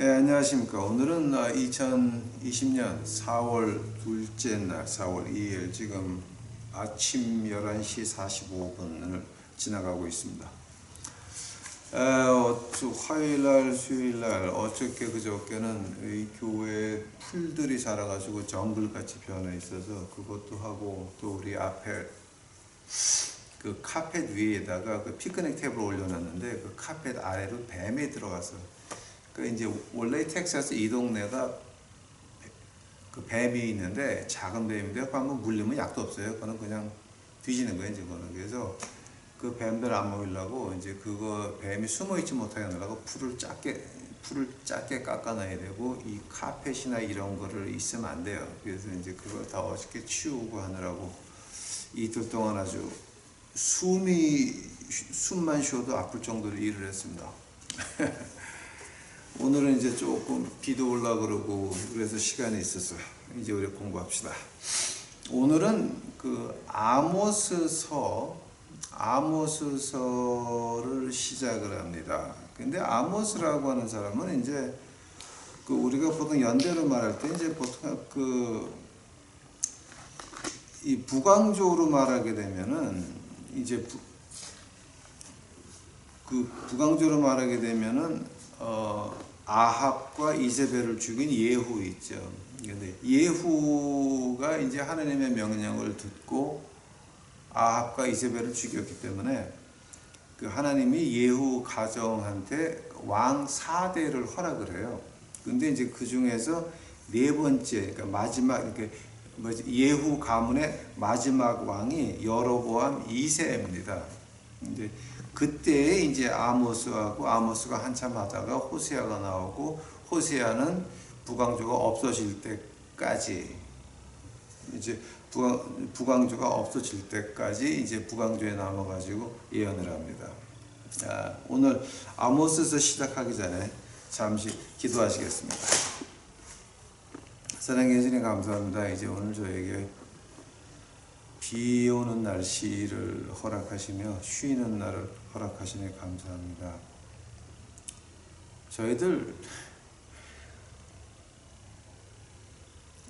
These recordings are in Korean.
안녕하십니까. 오늘은 2020년 4월 둘째 날, 4월 2일, 지금 아침 11시 45분을 지나가고 있습니다. 화요일날, 수요일날, 어저께 그저께는 이 교회에 풀들이 자라가지고 정글같이 변해 있어서 그것도 하고, 또 우리 앞에 그 카펫 위에다가 그 피크닉 테이블 올려놨는데 그 카펫 아래로 뱀이 들어가서, 그 이제 원래 텍사스 이 동네가 그 뱀이 있는데 작은 뱀인데 그 한번 물리면 약도 없어요. 그거는 그냥 뒤지는 거예요. 이제 그거는. 그래서 그 뱀들 안 먹이려고 이제 그거 뱀이 숨어 있지 못하게 하려고 풀을 작게 깎아놔야 되고, 이 카펫이나 이런 거를 있으면 안 돼요. 그래서 이제 그걸 다 어저께 치우고 하느라고 이틀 동안 아주 숨만 쉬어도 아플 정도로 일을 했습니다. 오늘은 이제 조금 비도 올라 그러고 그래서 시간이 있어서 이제 우리 공부합시다. 오늘은 그 아모스서를 시작을 합니다. 근데 아모스라고 하는 사람은 이제 그 우리가 보통 연대로 말할 때 이제 보통 이 북왕조로 말하게 되면은 이제 북왕조로 말하게 되면은 아합과 이세벨을 죽인 예후 있죠. 근데 예후가 이제 하나님의 명령을 듣고 아합과 이세벨을 죽였기 때문에 그 하나님이 예후 가정한테 왕 4대를 허락을 해요. 근데 이제 그 중에서 네 번째, 그러니까 마지막, 예후 가문의 마지막 왕이 여로보암 2세입니다. 이제 그때 이제 아모스가 한참 하다가 호세아가 나오고, 호세아는 북왕조가 없어질 때까지, 이제 북왕조가 없어질 때까지 이제 북왕조에 남아가지고 예언을 합니다. 오늘 아모스에서 시작하기 전에 잠시 기도하시겠습니다. 사랑해 주님 감사합니다. 이제 오늘 저에게 비 오는 날씨를 허락하시며 쉬는 날을 허락하시니 감사합니다. 저희들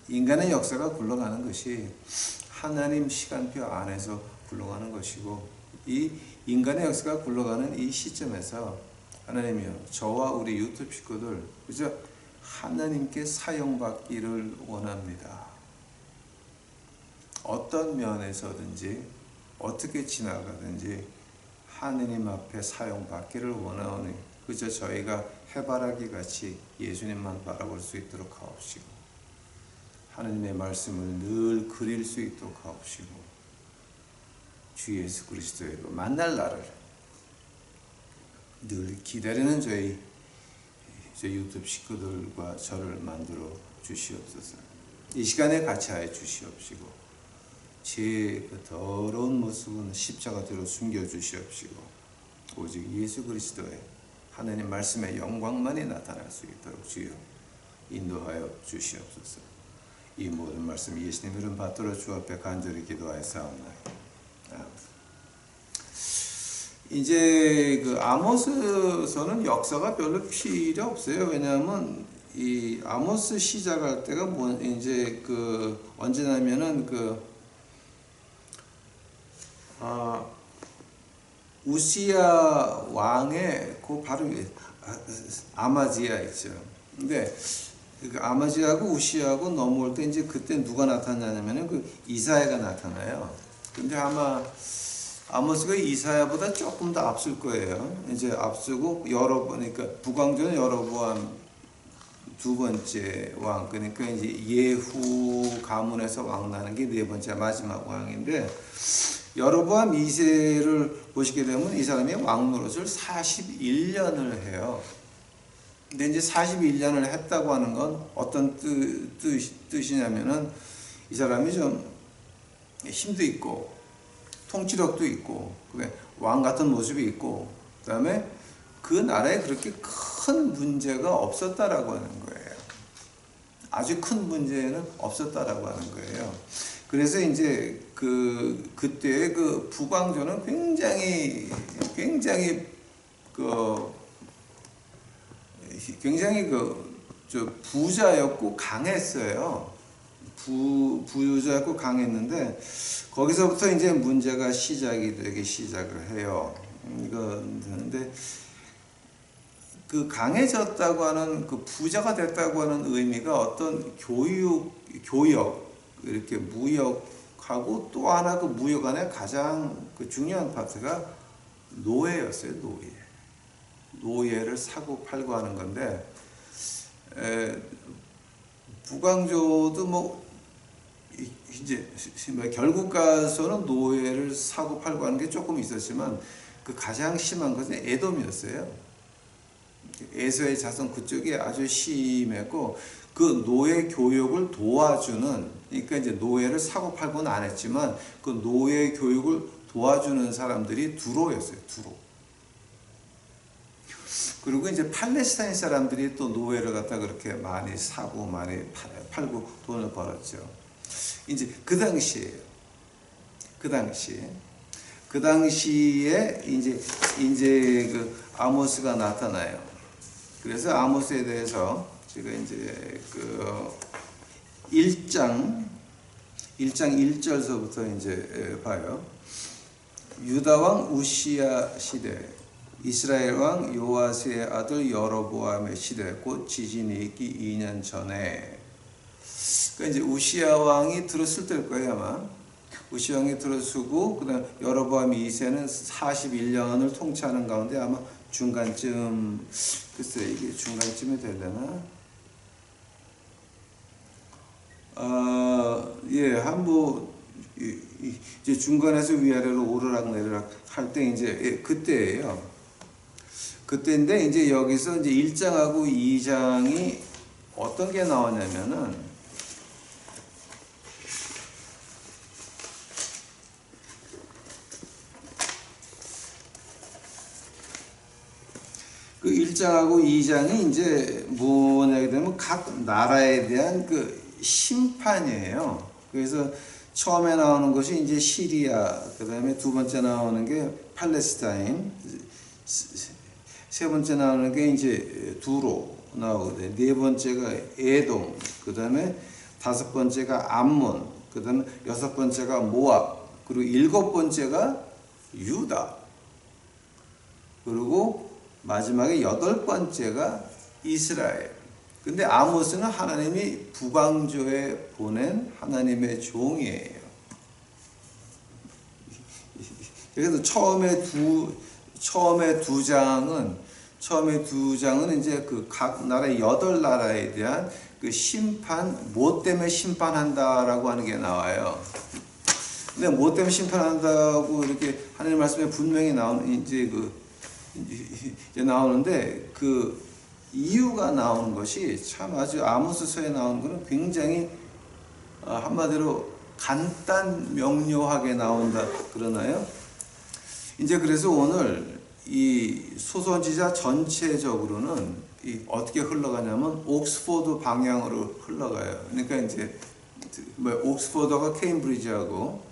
인간의 역사가 굴러가는 것이 하나님 시간표 안에서 굴러가는 것이고, 이 인간의 역사가 굴러가는 이 시점에서 하나님이여, 저와 우리 유튜브 식구들 그저 하나님께 사용받기를 원합니다. 어떤 면에서든지 어떻게 지나가든지 하느님 앞에 사용받기를 원하오니 그저 저희가 해바라기 같이 예수님만 바라볼 수 있도록 하옵시고, 하느님의 말씀을 늘 그릴 수 있도록 하옵시고, 주 예수 그리스도의 만날 날을 늘 기다리는 저희 유튜브 식구들과 저를 만들어 주시옵소서. 이 시간에 같이 하여 주시옵시고, 제 더러운 모습은 십자가 뒤로 숨겨 주시옵시고, 오직 예수 그리스도의 하나님 말씀의 영광만이 나타날 수 있도록 주여 인도하여 주시옵소서. 이 모든 말씀 예수님 이름 받들어 주 앞에 간절히 기도하였사옵나이다. 이제 그 아모스서는 역사가 별로 필요 없어요. 왜냐하면 이 아모스 시작할 때가 이제 언제냐면은 우시야 왕의 그 바로 아마지야 있죠. 근데 그 아마지하고 우시야하고 넘어올 때 이제 그때 누가 나타나냐면은 그 이사야가 나타나요. 근데 아마 아모스가 이사야보다 조금 더 앞설 거예요. 이제 앞서고 그러니까 북왕조는 여로보암 두 번째 왕, 그러니까 이제 예후 가문에서 왕 나는 게 네 번째 마지막 왕인데, 여로보암 2세를 보시게 되면 이 사람이 왕 노릇을 41년을 해요. 근데 이제 41년을 했다고 하는 건 어떤 뜻이냐면은 이 사람이 좀 힘도 있고 통치력도 있고 왕 같은 모습이 있고, 그 다음에 그 나라에 그렇게 큰 문제가 없었다라고 하는 거예요. 아주 큰 문제는 없었다라고 하는 거예요. 그래서 이제 그때 그 북왕조는 굉장히 굉장히 저 부자였고 강했어요. 부자였고 강했는데 거기서부터 이제 문제가 시작이 되기 시작을 해요. 근데 그 강해졌다고 하는 그 부자가 됐다고 하는 의미가 어떤 교육 이렇게 무역하고 또 하나 그 무역 안에 가장 그 중요한 파트가 노예였어요. 노예를 사고 팔고 하는 건데 북왕조도 뭐 이제 결국 가서는 노예를 사고 팔고 하는 게 조금 있었지만 그 가장 심한 것은 에돔이었어요. 에서의 자손 그쪽이 아주 심했고 그 노예 교육을 도와주는, 그러니까 이제 노예를 사고 팔고는 안 했지만 그 노예 교육을 도와주는 사람들이 두로였어요. 두로. 그리고 이제 팔레스타인 사람들이 또 노예를 갖다 그렇게 많이 사고 많이 팔고 돈을 벌었죠. 이제 그 당시에 이제 그 아모스가 나타나요. 그래서 아모스에 대해서 제가 이제 그 1장 1절서부터 이제 봐요. 유다 왕 우시야 시대, 이스라엘 왕 요아스의 아들 여로보암의 시대, 곧 지진이 있기 2년 전에. 그러니까 이제 우시야 왕이 들었을 때일 거예요, 아마. 우시야 왕이 들어서고 그다음 여로보암 2세는 41년을 통치하는 가운데 아마 중간쯤, 글쎄 이게 중간쯤이 되려나? 이제 중간에서 위아래로 오르락내리락 할 때 이제 그때예요. 그때인데 이제 여기서 이제 1장하고 2장이 어떤 게 나오냐면은 그 1장하고 2장이 이제 뭐냐 되면 각 나라에 대한 그 심판이에요. 그래서 처음에 나오는 것이 이제 시리아, 그 다음에 두 번째 나오는 게 팔레스타인, 세 번째 나오는 게 이제 두로 나오거든요. 네 번째가 에돔, 그 다음에 다섯 번째가 암몬, 그 다음에 여섯 번째가 모압, 그리고 일곱 번째가 유다, 그리고 마지막에 여덟 번째가 이스라엘. 근데 아모스는 하나님이 북왕조에 보낸 하나님의 종이에요. 그래서 처음에 두 장은 이제 그 각 나라의 여덟 나라에 대한 그 심판, 뭐 때문에 심판한다라고 하는 게 나와요. 근데 뭐 때문에 심판한다고 이렇게 하나님 말씀에 분명히 이제 나오는데 그 이유가 나오는 것이 참 아주 아모스서에 나오는 것은 굉장히 한마디로 간단 명료하게 나온다 그러나요? 이제 그래서 오늘 이 소선지자 전체적으로는 어떻게 흘러가냐면 옥스포드 방향으로 흘러가요. 그러니까 이제 옥스포드가 케임브리지하고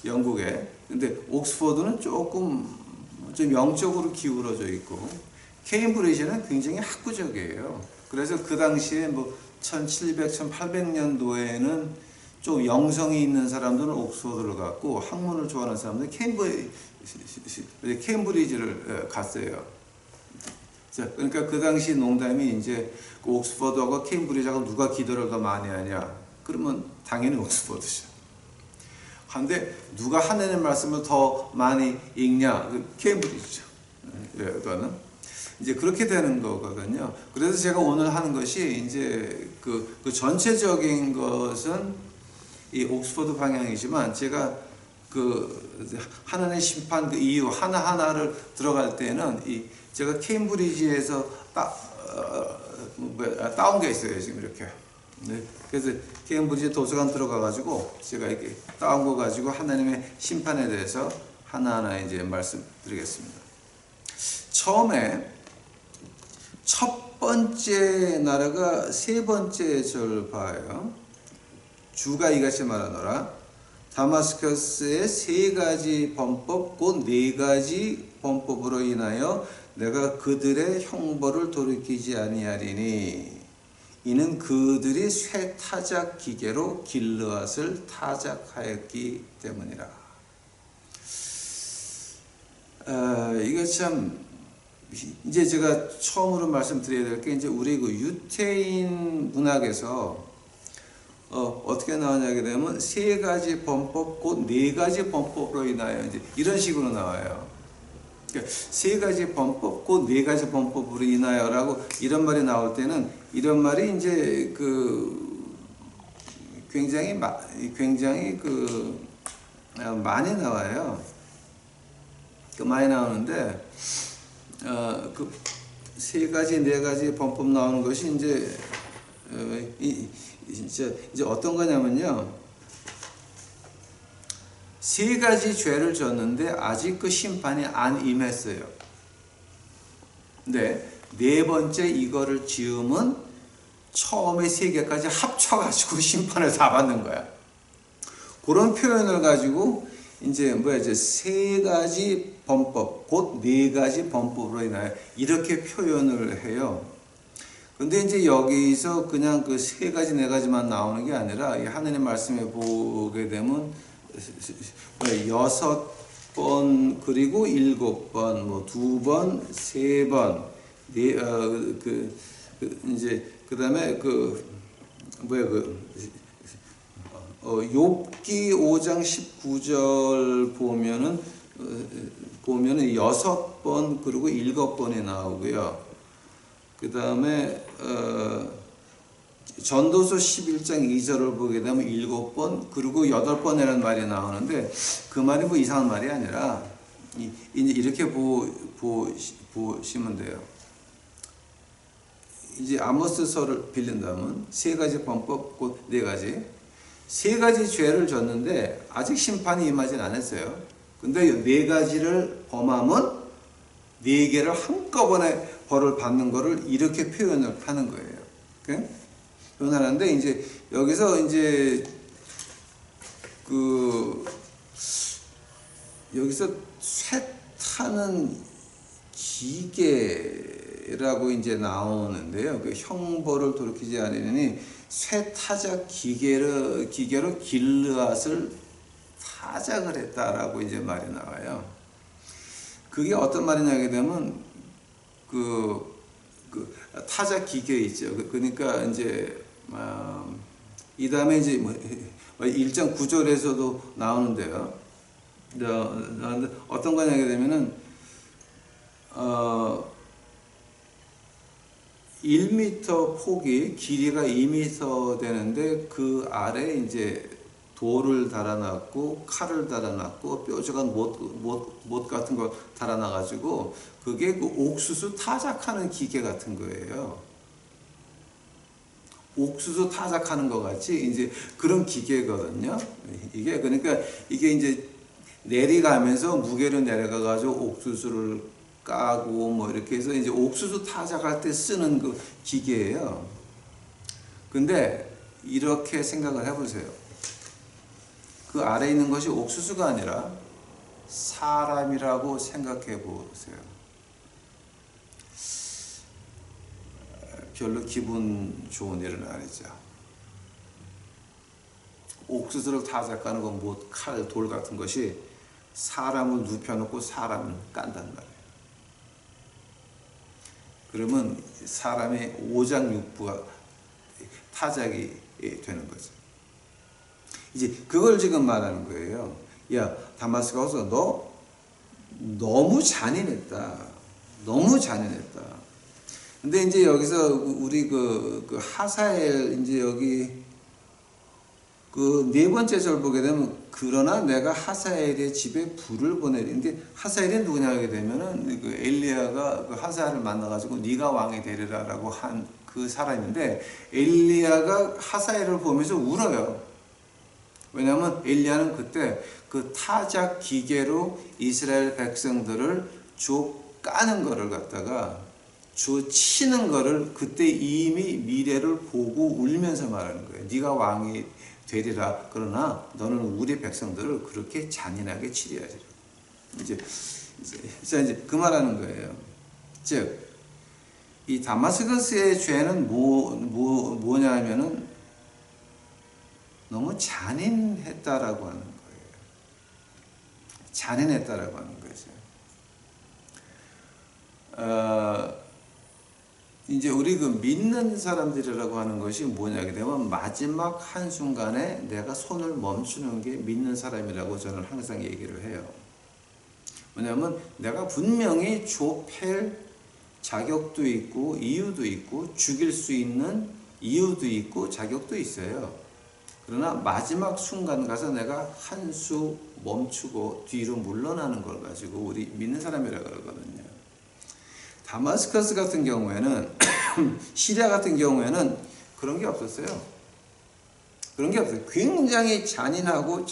영국에, 근데 옥스포드는 조금 좀 영적으로 기울어져 있고 케임브리지는 굉장히 학구적이에요. 그래서 그 당시에 뭐 1700, 1800년도에는 좀 영성이 있는 사람들은 옥스포드를 갔고 학문을 좋아하는 사람들은 케임브리지를 갔어요. 자, 그러니까 그 당시 농담이 이제 그 옥스포드하고 케임브리지하고 누가 기도를 더 많이 하냐? 그러면 당연히 옥스포드죠. 근데 누가 하나님의 말씀을 더 많이 읽냐? 케임브리지죠. 그거는 이제 그렇게 되는 거거든요. 그래서 제가 오늘 하는 것이 이제 그 전체적인 것은 이 옥스포드 방향이지만 제가 그 하나님의 심판 그 이유 하나하나를 들어갈 때는 제가 케임브리지에서 따온 게 있어요. 지금 이렇게. 네. 그래서 케임브리지 도서관 들어가가지고 제가 이렇게 따온 거 가지고 하나님의 심판에 대해서 하나하나 이제 말씀드리겠습니다. 처음에 첫 번째 나라가 세 번째 절 봐요. 주가 이같이 말하노라. 다마스커스의 세 가지 범법 곧 네 가지 범법으로 인하여 내가 그들의 형벌을 돌이키지 아니하리니 이는 그들이 쇠 타작 기계로 길르앗을 타작하였기 때문이라. 이거 참 이제 제가 처음으로 말씀드려야 될 게 이제 우리 그 유태인 문학에서 어떻게 나오냐게 되면 세 가지 범법 곧 네 가지 범법으로 인하여 이제 이런 식으로 나와요. 그러니까 세 가지 범법 곧 네 가지 범법으로 인하여라고 이런 말이 나올 때는 이런 말이 이제 그 굉장히 그 많이 나와요. 많이 나오는데 그 세 가지 네 가지 범법 나오는 것이 이제 이제 어떤 거냐면요. 세 가지 죄를 졌는데 아직 그 심판이 안 임했어요. 근데 네 번째 이거를 지으면 처음에 세 개까지 합쳐가지고 심판을 다 받는 거야. 그런 표현을 가지고 이제 세 가지 범법, 곧 네 가지 범법으로 인하여 이렇게 표현을 해요. 근데 이제 여기서 그냥 그 세 가지 네 가지만 나오는 게 아니라 이 하느님 말씀에 보게 되면 6번 그리고 7번 뭐 2번 3번 이제 그다음에 욥기 5장 19절 보면은 6번 그리고 7번이 나오고요. 그 다음에 전도서 11장 2절을 보게 되면 7번 그리고 8번이라는 말이 나오는데 그 말이 뭐 이상한 말이 아니라 이제 이렇게 보시면 돼요. 이제 아모스서를 빌린다면 세 가지 범법 곧 네 가지 세 가지 죄를 졌는데 아직 심판이 임하진 않았어요. 근데 네 가지를 범하면 네 개를 한꺼번에 벌을 받는 거를 이렇게 표현을 하는 거예요. 오케이? 표현하는데 이제 여기서 이제 여기서 쇠 타는 기계라고 이제 나오는데요. 그 형벌을 돌이키지 않으니 쇠 타작 기계로 길르앗을 타작을 했다라고 이제 말이 나와요. 그게 어떤 말이냐 하게 되면 그 타작 기계 있죠. 그러니까 이제 이 다음에 이제 1장 9절에서도 나오는데요. 어떤 거냐 하게 되면은 1m 폭이 길이가 2m 되는데 그 아래 이제 돌을 달아놨고 칼을 달아놨고 뾰족한 못 같은 거 달아놔가지고 그게 그 옥수수 타작하는 기계 같은 거예요. 옥수수 타작하는 것 같이 이제 그런 기계거든요. 이게 그러니까 이게 이제 내려가면서 무게를 내려가가지고 옥수수를 까고 뭐 이렇게 해서 이제 옥수수 타작할 때 쓰는 그 기계예요. 근데 이렇게 생각을 해보세요. 그 아래에 있는 것이 옥수수가 아니라 사람이라고 생각해 보세요. 별로 기분 좋은 일은 아니죠. 옥수수를 타작하는 건 뭐 칼, 돌 같은 것이 사람을 눕혀놓고 사람을 깐단 말이에요. 그러면 사람의 오장육부가 타작이 되는 거죠. 이제 그걸 지금 말하는 거예요. 야, 다마스가 와서 너 너무 잔인했다. 너무 잔인했다. 근데 이제 여기서 우리 그 하사엘 이제 여기 그 네 번째 절 보게 되면 그러나 내가 하사엘의 집에 불을 보내리는데 하사엘이 누구냐 하게 되면은 그 엘리야가 그 하사엘을 만나가지고 네가 왕이 되리라라고 한 그 사람인데 엘리야가 하사엘을 보면서 울어요. 왜냐하면 엘리야는 그때 그 타작 기계로 이스라엘 백성들을 주 까는 거를 갖다가 주 치는 거를 그때 이미 미래를 보고 울면서 말하는 거예요. 네가 왕이 되리라. 그러나 너는 우리 백성들을 그렇게 잔인하게 치리하리라. 이제 그 말하는 거예요. 즉, 이 다마스커스의 죄는 뭐냐면은 너무 잔인했다라고 하는 거예요. 잔인했다라고 하는 거죠. 이제 우리 그 믿는 사람들이라고 하는 것이 뭐냐게 되면 마지막 한순간에 내가 손을 멈추는 게 믿는 사람이라고 저는 항상 얘기를 해요. 왜냐하면 내가 분명히 좁힐 자격도 있고 이유도 있고 죽일 수 있는 이유도 있고 자격도 있어요. 그러나 마지막 순간 가서 내가 한 수 멈추고 뒤로 물러나는 걸 가지고 우리 믿는 사람이라고 그러거든요. 다마스커스 같은 경우에는 시리아 같은 경우에는 그런 게 없었어요. 그런 게 없어요. 굉장히 잔인하고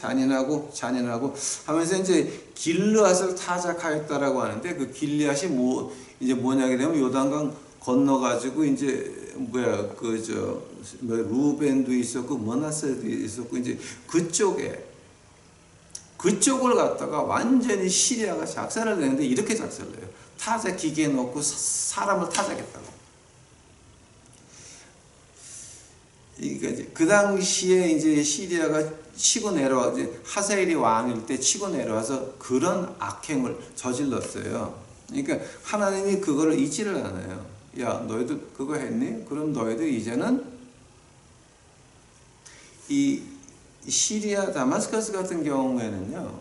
하면서 이제 길르앗을 타작하였다라고 하는데 그 길르앗이 이제 뭐냐게 되면 요단강 건너가지고 이제 루벤도 있었고 머나세도 있었고 이제 그쪽을 갖다가 완전히 시리아가 작살을 내는데 이렇게 작살을 내요. 타작 기계에 넣고 사람을 타작했다고. 그러니까 이제 그 당시에 이제 시리아가 치고 내려와 이제 하사엘이 왕일 때 치고 내려와서 그런 악행을 저질렀어요. 그러니까 하나님이 그거를 잊지를 않아요. 야, 너희들 그거 했니? 그럼 너희들 이제는 이 시리아 다마스커스 같은 경우에는요,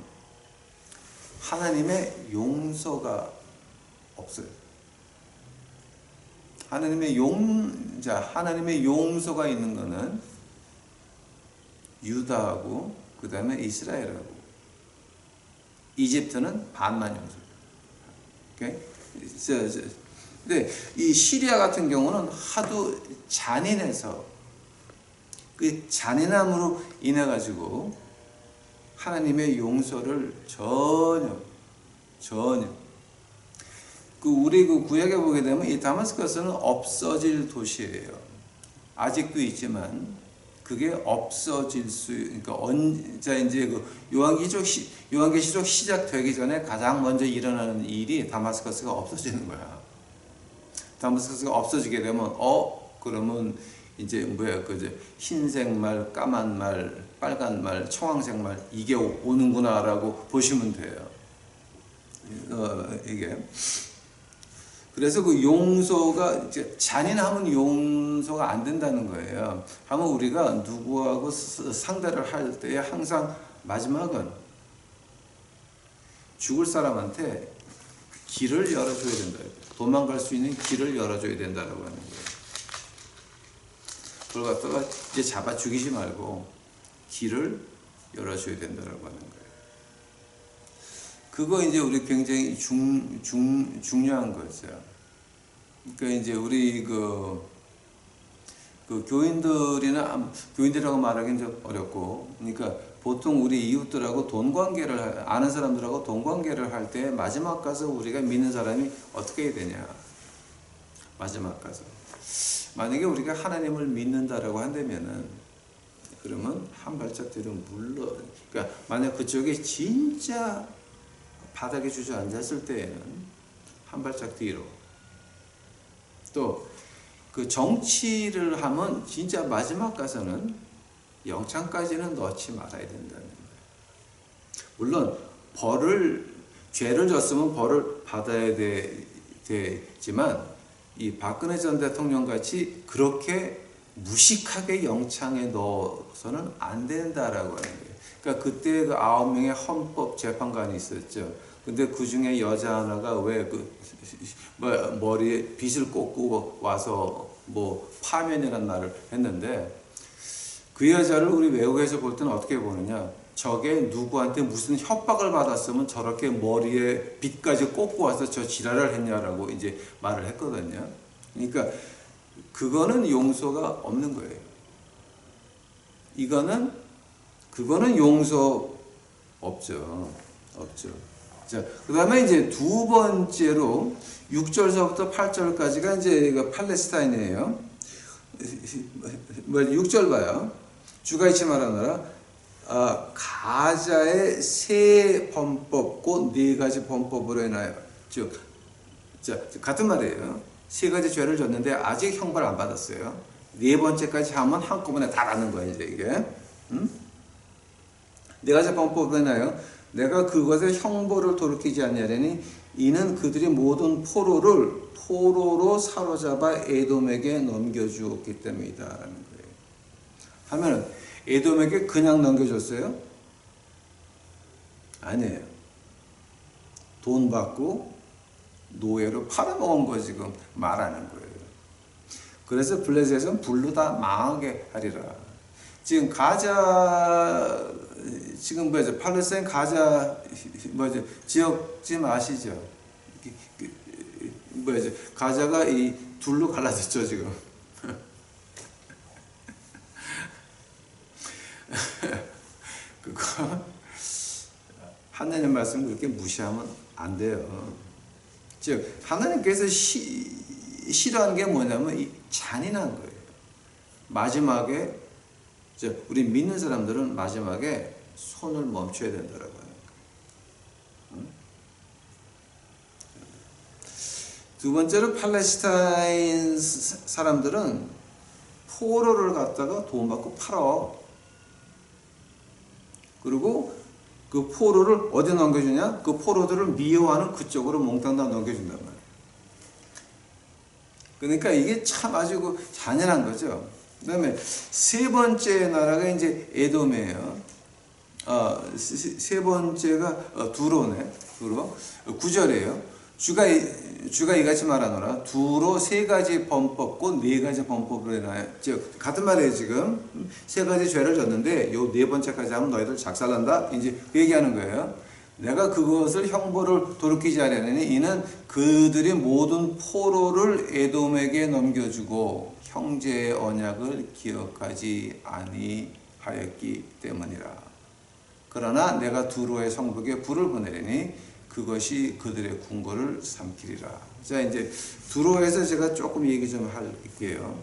하나님의 용서가 없어요. 하나님의 용서가 있는 것은 유다하고 그 다음에 이스라엘하고 이집트는 반만 용서해요. 근데 이 시리아 같은 경우는 하도 잔인해서 그 잔인함으로 인해 가지고 하나님의 용서를 전혀 우리 그 구약에 보게 되면 이 다마스커스는 없어질 도시예요. 아직도 있지만 그게 없어질 그러니까 이제 그 요한계시록 시작되기 전에 가장 먼저 일어나는 일이 다마스커스가 없어지는 거야. 다마스커스가 없어지게 되면 그러면 이제 흰색 말, 까만 말, 빨간 말, 청황색 말 이게 오는구나라고 보시면 돼요. 이게 그래서 그 용서가 이제 잔인하면 용서가 안 된다는 거예요. 하면 우리가 누구하고 상대를 할 때에 항상 마지막은 죽을 사람한테 길을 열어줘야 된다. 도망갈 수 있는 길을 열어줘야 된다라고 하는 거예요. 그걸 갖다가 이제 잡아 죽이지 말고 길을 열어줘야 된다라고 하는 거예요. 그거 이제 우리 굉장히 중요한 거죠. 그러니까 이제 우리 그 교인들이라고 말하기는 좀 어렵고, 그러니까 보통 우리 이웃들하고 돈 관계를 아는 사람들하고 돈 관계를 할 때 마지막 가서 우리가 믿는 사람이 어떻게 해야 되냐? 마지막 가서 만약에 우리가 하나님을 믿는다라고 한다면은 그러면 한 발짝 뒤로 그러니까 만약 그쪽에 진짜 바닥에 주저앉았을 때에는 한 발짝 뒤로, 또 그 정치를 하면 진짜 마지막 가서는 영창까지는 넣지 말아야 된다는 거예요. 물론 죄를 졌으면 벌을 받아야 되지만 이 박근혜 전 대통령 같이 그렇게 무식하게 영창에 넣어서는 안 된다라고 하는 거예요. 그러니까 그때 그 9명의 헌법재판관이 있었죠. 근데 그 중에 여자 하나가 왜 머리에 빗을 꽂고 와서 파면이라는 말을 했는데, 그 여자를 우리 외국에서 볼 때는 어떻게 보느냐? 저게 누구한테 무슨 협박을 받았으면 저렇게 머리에 빗까지 꽂고 와서 저 지랄을 했냐라고 이제 말을 했거든요. 그러니까 그거는 용서가 없는 거예요. 그거는 용서 없죠. 자, 그 다음에 이제 두 번째로 6절서부터 8절까지가 이제 팔레스타인이에요. 6절 봐요. 주가 잊지 말아너라. 가자의 세 범법 곧 네 가지 범법으로 인하여, 즉 자, 같은 말이에요. 세 가지 죄를 졌는데 아직 형벌 안 받았어요. 네 번째까지 하면 한꺼번에 다 나는 거예요, 이제 이게. 네 가지 방법을 해놔요. 내가 그것에 형벌을 돌이키지 않냐니 이는 그들이 모든 포로로 사로잡아 에돔에게 넘겨주었기 때문이다라는 거예요. 하면 에돔에게 그냥 넘겨줬어요? 아니에요. 돈 받고 노예로 팔아먹은 거 지금 말하는 거예요. 그래서 블레셋은 불로 다 망하게 하리라. 지금 가자, 지금 뭐죠? 팔레스타인 가자, 뭐죠? 지역지 아시죠? 뭐죠? 가자가 이 둘로 갈라졌죠, 지금. 그거, 하나님 말씀 그렇게 무시하면 안 돼요. 즉, 하나님께서 싫어하는 게 뭐냐면 이 잔인한 거예요. 마지막에 우리 믿는 사람들은 마지막에 손을 멈춰야 된다고요. 두 번째로 팔레스타인 사람들은 포로를 갖다가 돈 받고 팔아. 그리고 그 포로를 어디 넘겨주냐? 그 포로들을 미워하는 그쪽으로 몽땅 다 넘겨준단 말이에요. 그러니까 이게 참 아주 잔인한 거죠. 그 다음에 세 번째 나라가 이제 에돔이에요. 세 번째가 두로네. 두로. 9절이에요. 주가 이같이 말하노라. 두로 세 가지 범법고 네 가지 범법으로 해놔요. 즉 같은 말이에요. 지금 세 가지 죄를 졌는데 요 네 번째까지 하면 너희들 작살난다. 이제 그 얘기하는 거예요. 내가 그것을 형벌을 돌이키지 않으니 이는 그들이 모든 포로를 에돔에게 넘겨주고 형제의 언약을 기억하지 아니하였기 때문이라. 그러나 내가 두로의 성벽에 불을 보내리니 그것이 그들의 궁궐을 삼키리라. 자, 이제 두로에서 제가 조금 얘기 좀 할게요.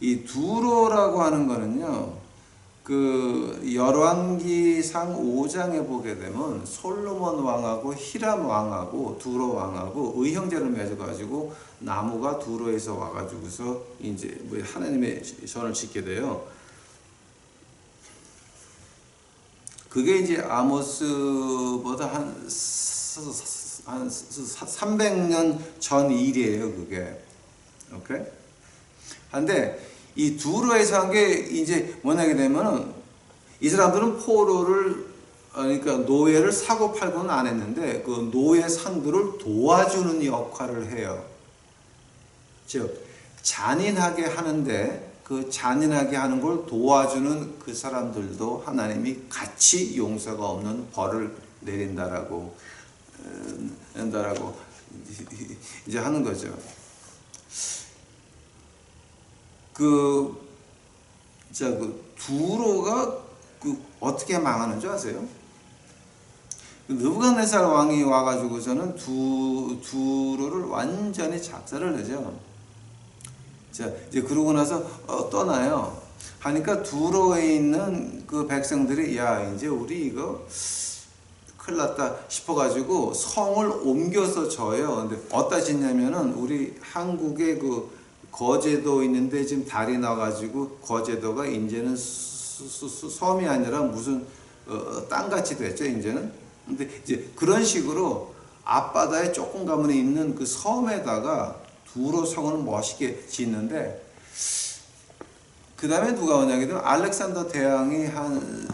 이 두로라고 하는 거는요, 그 열왕기상 5장에 보게 되면 솔로몬 왕하고 히람 왕하고 두로 왕하고 의형제를 맺어가지고 나무가 두로에서 와가지고서 이제 뭐 하나님의 전을 짓게 돼요. 그게 이제 아모스보다 한 300년 전 일이에요, 그게. 오케이? 근데 이 두로에서 한 게 이제 뭐냐게 되면은 이 사람들은 포로를, 그러니까 노예를 사고 팔고는 안 했는데 그 노예 상들을 도와주는 역할을 해요. 즉, 잔인하게 하는데 그 잔인하게 하는 걸 도와주는 그 사람들도 하나님이 같이 용서가 없는 벌을 내린다라고 이제 하는 거죠. 그 두로가 어떻게 망하는 줄 아세요? 느부갓네살 왕이 와가지고서는 두로를 완전히 작살을 내죠. 자, 이제 그러고 나서 떠나요. 하니까 두로에 있는 그 백성들이 야, 이제 우리 이거 큰일 났다 싶어가지고 성을 옮겨서 져요. 근데 어디다 짓냐면은 우리 한국에 그 거제도 있는데 지금 달이 나가지고 거제도가 이제는 섬이 아니라 무슨 땅같이 됐죠, 이제는. 근데 이제 그런 식으로 앞바다에 조금 가면 있는 그 섬에다가 두로 성을 멋있게 짓는데, 그 다음에 누가 오냐게 되면 알렉산더 대왕이 한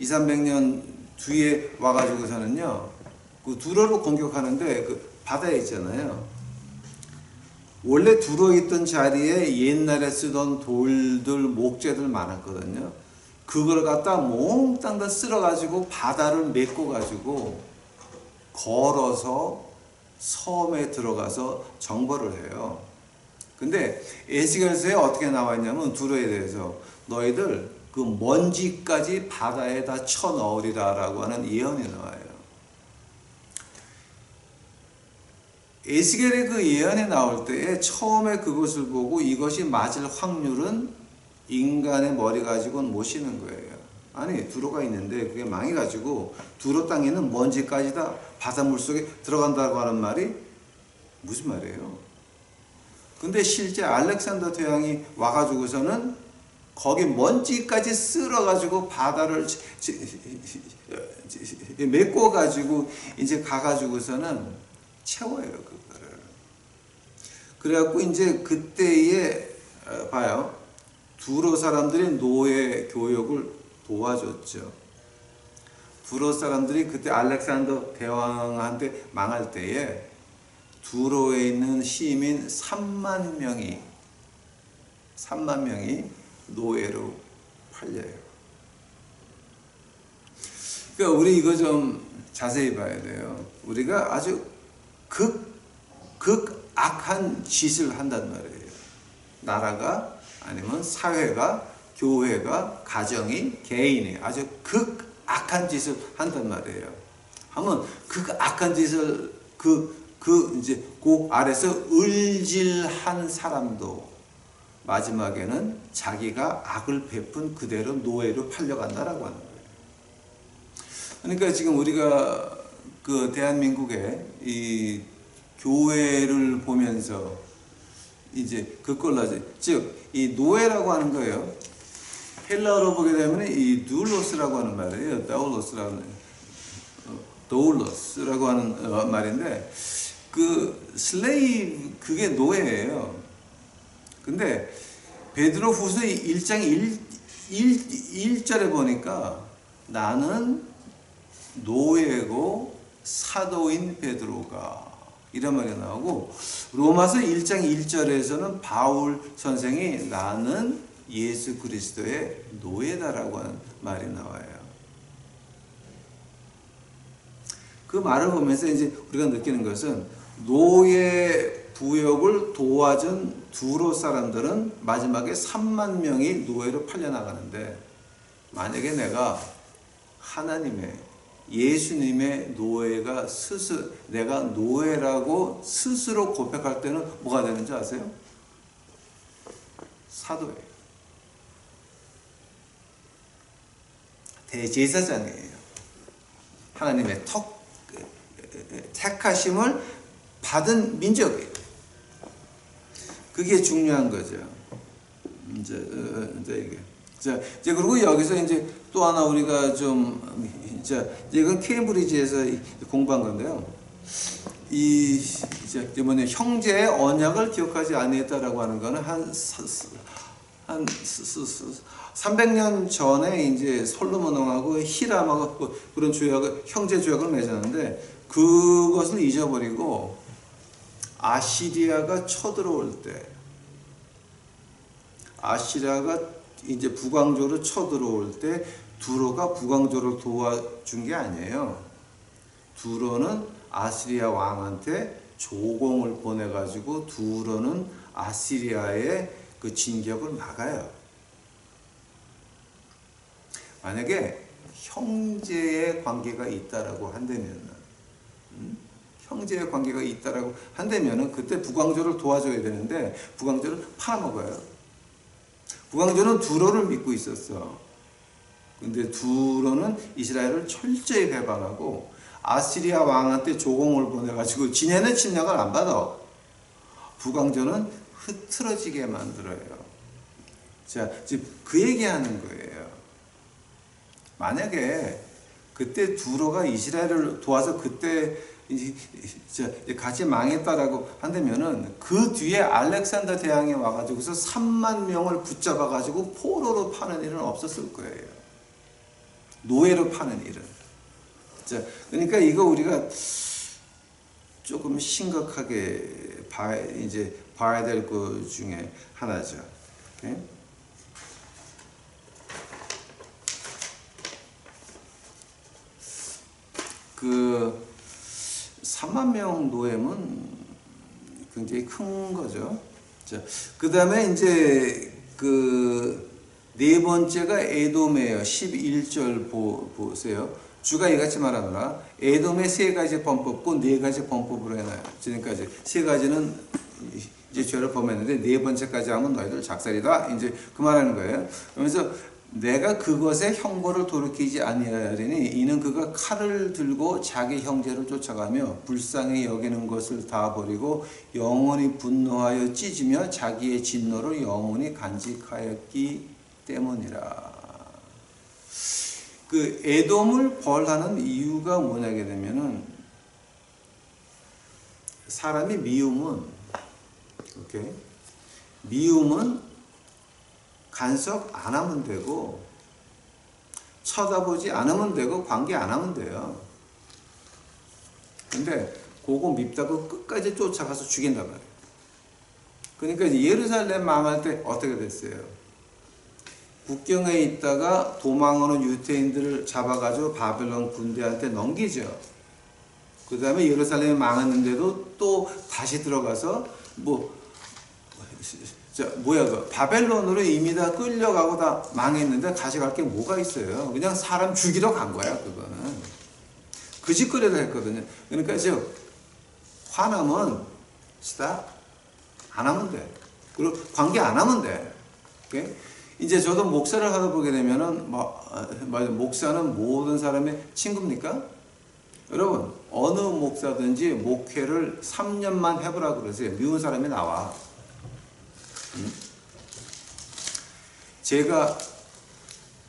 200~300년 뒤에 와가지고서는요, 그 두로를 공격하는데 그 바다에 있잖아요. 원래 두로 있던 자리에 옛날에 쓰던 돌들, 목재들 많았거든요. 그걸 갖다 몽땅 다 쓸어가지고 바다를 메꿔가지고 걸어서 섬에 들어가서 정벌을 해요. 근데 에스겔서에 어떻게 나와 있냐면 두로에 대해서 너희들 그 먼지까지 바다에다 쳐 넣으리라라고 하는 예언이 나와요. 에스겔의 그 예언이 나올 때에 처음에 그것을 보고 이것이 맞을 확률은 인간의 머리 가지고는 못 쉬는 거예요. 아니, 두로가 있는데 그게 망해가지고 두로 땅에는 먼지까지 다 바닷물 속에 들어간다고 하는 말이 무슨 말이에요? 근데 실제 알렉산더 대왕이 와가지고서는 거기 먼지까지 쓸어가지고 바다를 메꿔가지고 이제 가가지고서는 채워요, 그거를. 그래갖고 이제 그때에 봐요. 두로 사람들이 노예 교육을 도와줬죠. 두로 사람들이 그때 알렉산더 대왕한테 망할 때에 두로에 있는 시민 3만 명이 노예로 팔려요. 그러니까 우리 이거 좀 자세히 봐야 돼요. 우리가 아주 극악한 짓을 한단 말이에요. 나라가 아니면 사회가, 교회가, 가정이, 개인이 아주 극악한 짓을 한단 말이에요. 하면 극악한 짓을 이제 그 아래서 을질한 사람도 마지막에는 자기가 악을 베푼 그대로 노예로 팔려간다라고 하는 거예요. 그러니까 지금 우리가 그 대한민국의 이 교회를 보면서 이제 그걸로 하지. 즉, 이 노예라고 하는 거예요. 헬라어로 보게 되면 이 둘로스라고 하는 말이에요. 도울로스라고 하는 말인데, 그 슬레이브, 그게 노예예요. 근데 베드로 후서 1장 1절에 보니까 나는 노예고 사도인 베드로가 이런 말이 나오고, 로마서 1장 1절에서는 바울 선생이 나는 예수 그리스도의 노예다라고 하는 말이 나와요. 그 말을 보면서 이제 우리가 느끼는 것은 노예 부역을 도와준 두로 사람들은 마지막에 3만 명이 노예로 팔려나가는데, 만약에 내가 하나님의 예수님의 노예가 내가 노예라고 스스로 고백할 때는 뭐가 되는지 아세요? 사도예요. 대제사장이에요. 하나님의 택하심을 받은 민족이에요. 그게 중요한 거죠. 이제 이게. 자, 이제 그리고 여기서 이제 또 하나 우리가 좀, 이건 케임브리지에서 공부한 건데요. 이제 뭐냐, 형제의 언약을 기억하지 아니했다라고 하는 거는 한 300년 전에 이제 솔로몬 왕하고 히람하고 그런 형제 조약을 맺었는데, 그것을 잊어버리고 아시리아가 쳐들어올 때, 아시리아가 이제 북왕조로 쳐들어올 때 두로가 북왕조를 도와준 게 아니에요. 두로는 아시리아 왕한테 조공을 보내가지고 두로는 아시리아의 그 진격을 막아요. 만약에 형제의 관계가 있다라고 한다면, 형제의 관계가 있다라고 한다면은 그때 북왕조를 도와줘야 되는데 북왕조를 팔아먹어요. 북왕조는 두로를 믿고 있었어. 근데 두로는 이스라엘을 철저히 배반하고 아시리아 왕한테 조공을 보내가지고 지네는 침략을 안 받아. 북왕조는 흐트러지게 만들어요. 자, 지금 그 얘기하는 거예요. 만약에 그때 두로가 이스라엘을 도와서 그때 같이 망했다라고 한다면은 그 뒤에 알렉산더 대왕이 와가지고서 3만 명을 붙잡아가지고 포로로 파는 일은 없었을 거예요. 노예로 파는 일은. 자, 그러니까 이거 우리가 조금 심각하게 봐야 될 것 중에 하나죠. 오케이? 그 3만 명 노예면 굉장히 큰 거죠. 자, 그 다음에 이제 그 네 번째가 에돔이에요. 11절 보세요. 주가 이같이 말하노라. 에돔의 세 가지 범법과 네 가지 범법으로 해놔요. 지금까지 세 가지는 이제 죄를 범했는데 네 번째까지 하면 너희들 작살이다. 이제 그 말하는 거예요. 그러면서 내가 그것에 형벌을 돌이키지 아니하리니 이는 그가 칼을 들고 자기 형제를 쫓아가며 불쌍히 여기는 것을 다 버리고 영원히 분노하여 찢으며 자기의 진노를 영원히 간직하였기 때문이라. 그 에돔을 벌하는 이유가 뭐냐게 되면은 사람이 미움은 간섭 안 하면 되고 쳐다보지 않으면 되고 관계 안 하면 돼요. 근데 그거 밉다고 끝까지 쫓아가서 죽인단 말이에요. 그러니까 예루살렘 망할 때 어떻게 됐어요? 국경에 있다가 도망오는 유대인들을 잡아가지고 바벨론 군대한테 넘기죠. 그 다음에 예루살렘이 망했는데도 또 다시 들어가서 바벨론으로 이미 다 끌려가고 다 망했는데 가져갈 게 뭐가 있어요? 그냥 사람 죽이러 간 거야, 그거는. 그 짓거리를 했거든요. 그러니까 화나면 스탑 안 하면 돼. 그리고 관계 안 하면 돼. 오케이? 이제 저도 목사를 하다 보게 되면은 목사는 모든 사람의 친구입니까? 여러분, 어느 목사든지 목회를 3년만 해보라 그러세요. 미운 사람이 나와. 제가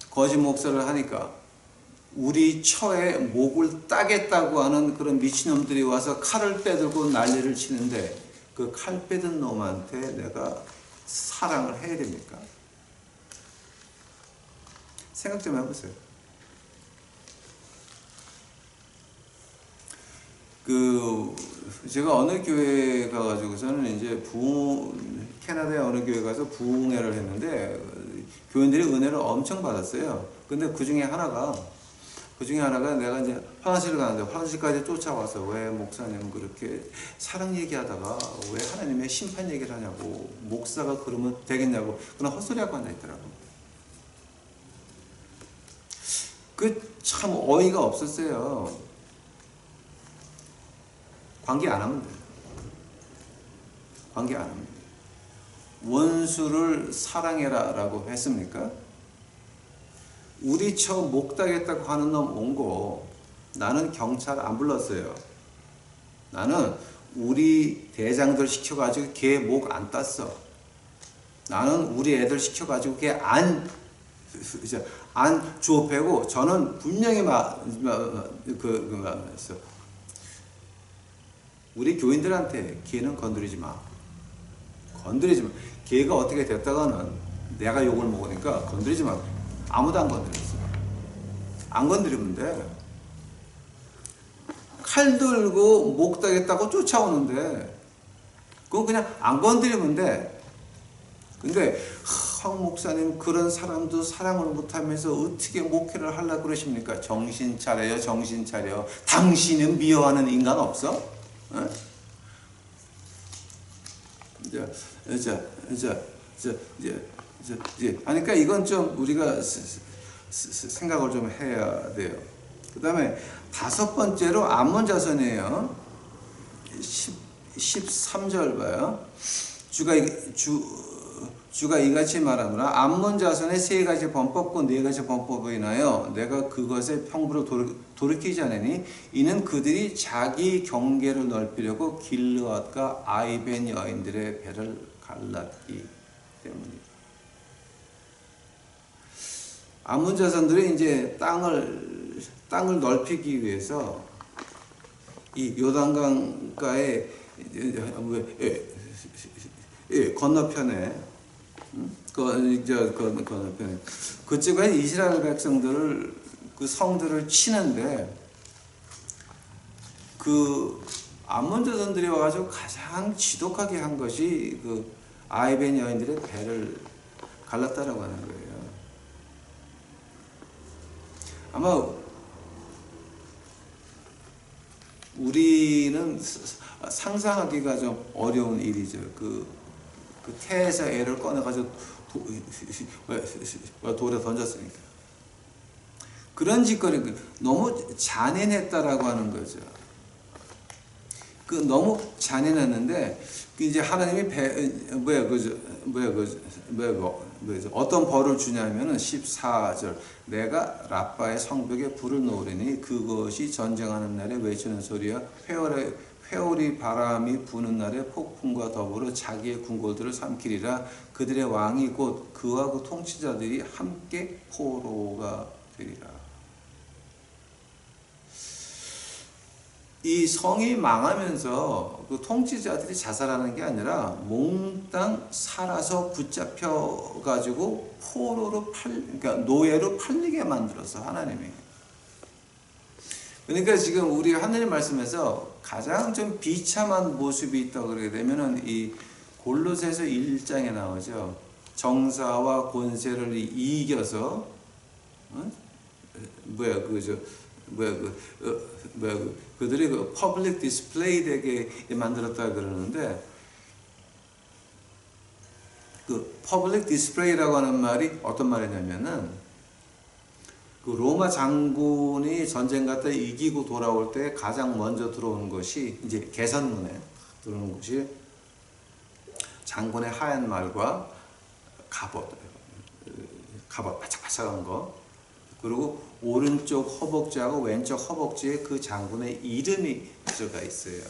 거짓 목사를 하니까 우리 처에 목을 따겠다고 하는 그런 미친놈들이 와서 칼을 빼들고 난리를 치는데 그 칼 빼든 놈한테 내가 사랑을 해야 됩니까? 생각 좀 해보세요. 제가 어느 교회 가가지고서는 이제 캐나다의 어느 교회 가서 부흥회를 했는데 교인들이 은혜를 엄청 받았어요. 근데 그 중에 하나가 내가 이제 화장실을 가는데 화장실까지 쫓아와서 왜 목사님은 그렇게 사랑 얘기하다가 왜 하나님의 심판 얘기를 하냐고, 목사가 그러면 되겠냐고 그런 헛소리하고 앉아있더라고. 참 어이가 없었어요. 관계 안 하면 돼요. 관계 안 하면 돼요. 원수를 사랑해라 라고 했습니까? 우리 처 목 따겠다고 하는 놈 온 거 나는 경찰 안 불렀어요. 나는 우리 대장들 시켜가지고 걔 목 안 땄어. 나는 우리 애들 시켜가지고 걔 안 주업하고 저는 분명히 말했어. 우리 교인들한테 걔는 건드리지 마. 걔가 어떻게 됐다가는 내가 욕을 먹으니까 건드리지 마. 아무도 안 건드렸어. 안 건드리면 돼. 칼 들고 목 따겠다고 쫓아오는데 그건 그냥 안 건드리면 돼. 근데 황 목사님 그런 사람도 사랑을 못하면서 어떻게 목회를 하려고 그러십니까? 정신 차려요, 정신 차려. 당신은 미워하는 인간 없어? 어? 그러니까 이건 좀 우리가 생각을 좀 해야 돼요. 그 다음에 다섯 번째로 암몬 자손이에요. 13절 봐요. 주가 이같이 말하노라. 암몬 자손의 세 가지 범법과 네 가지 범법에 인하여 내가 그것의 평부를 돌이키지 않으니 이는 그들이 자기 경계를 넓히려고 길르앗과 아이벤 여인들의 배를 갈랐기 때문이다. 암몬 자손들이 이제 땅을 넓히기 위해서 이 요단강가의 건너편에 건너편에 그쪽에 이스라엘 백성들을 그 성들을 치는데 그 암몬 자손들이 와가지고 가장 지독하게 한 것이 그 아이벤 여인들의 배를 갈랐다라고 하는 거예요. 아마 우리는 상상하기가 좀 어려운 일이죠. 그 태에서 애를 꺼내가지고 돌에 던졌으니까. 그런 짓거리 너무 잔인했다라고 하는 거죠. 너무 잔인했는데 이제 하나님이 어떤 벌을 주냐면은 14절 내가 라빠의 성벽에 불을 놓으리니 그것이 전쟁하는 날에 외치는 소리야 회오리 바람이 부는 날에 폭풍과 더불어 자기의 궁궐들을 삼키리라. 그들의 왕이 곧 그와 그 통치자들이 함께 포로가 되리라. 이 성이 망하면서 그 통치자들이 자살하는 게 아니라 몽땅 살아서 붙잡혀 가지고 포로로 그러니까 노예로 팔리게 만들었어, 하나님이. 그러니까 지금 우리 하나님 말씀에서 가장 좀 비참한 모습이 있다고 그러게 되면은 이 골로새서 1장에 나오죠. 정사와 권세를 이겨서 그들이 그 퍼블릭 디스플레이 되게 만들었다 그러는데, 그 퍼블릭 디스플레이라고 하는 말이 어떤 말이냐면은 그 로마 장군이 전쟁 갔다 이기고 돌아올 때 가장 먼저 들어오는 것이 이제 개선문에 들어오는 것이 장군의 하얀 말과 갑옷 바짝바짝한 거, 그리고 오른쪽 허벅지하고 왼쪽 허벅지에 그 장군의 이름이 들어가 있어요.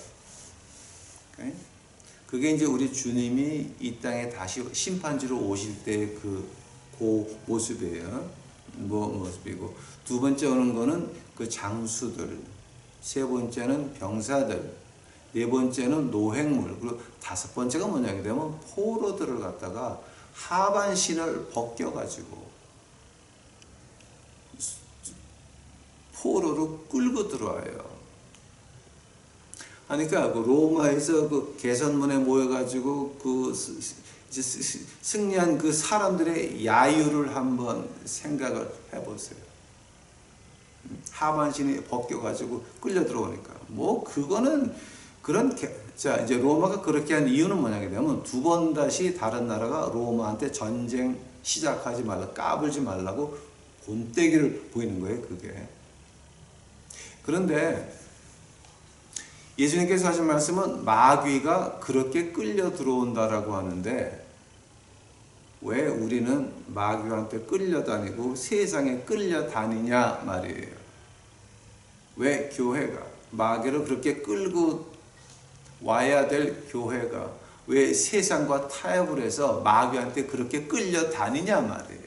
그게 이제 우리 주님이 이 땅에 다시 심판지로 오실 때 그 모습이에요. 모습이고, 두 번째 오는 거는 그 장수들, 세 번째는 병사들, 네 번째는 노획물, 그리고 다섯 번째가 뭐냐게 되면 포로들을 갖다가 하반신을 벗겨가지고 포로로 끌고 들어와요. 그러니까 그 로마에서 그 개선문에 모여가지고 그 승리한 그 사람들의 야유를 한번 생각을 해보세요. 하반신이 벗겨가지고 끌려 들어오니까 뭐 그거는 그런 자 이제 로마가 그렇게 한 이유는 뭐냐게 되면 두 번 다시 다른 나라가 로마한테 전쟁 시작하지 말라, 까불지 말라고 곤때기를 보이는 거예요, 그게. 그런데 예수님께서 하신 말씀은 마귀가 그렇게 끌려 들어온다라고 하는데, 왜 우리는 마귀한테 끌려다니고 세상에 끌려다니냐 말이에요. 왜 교회가 마귀를 그렇게 끌고 와야 될 교회가 왜 세상과 타협을 해서 마귀한테 그렇게 끌려다니냐 말이에요.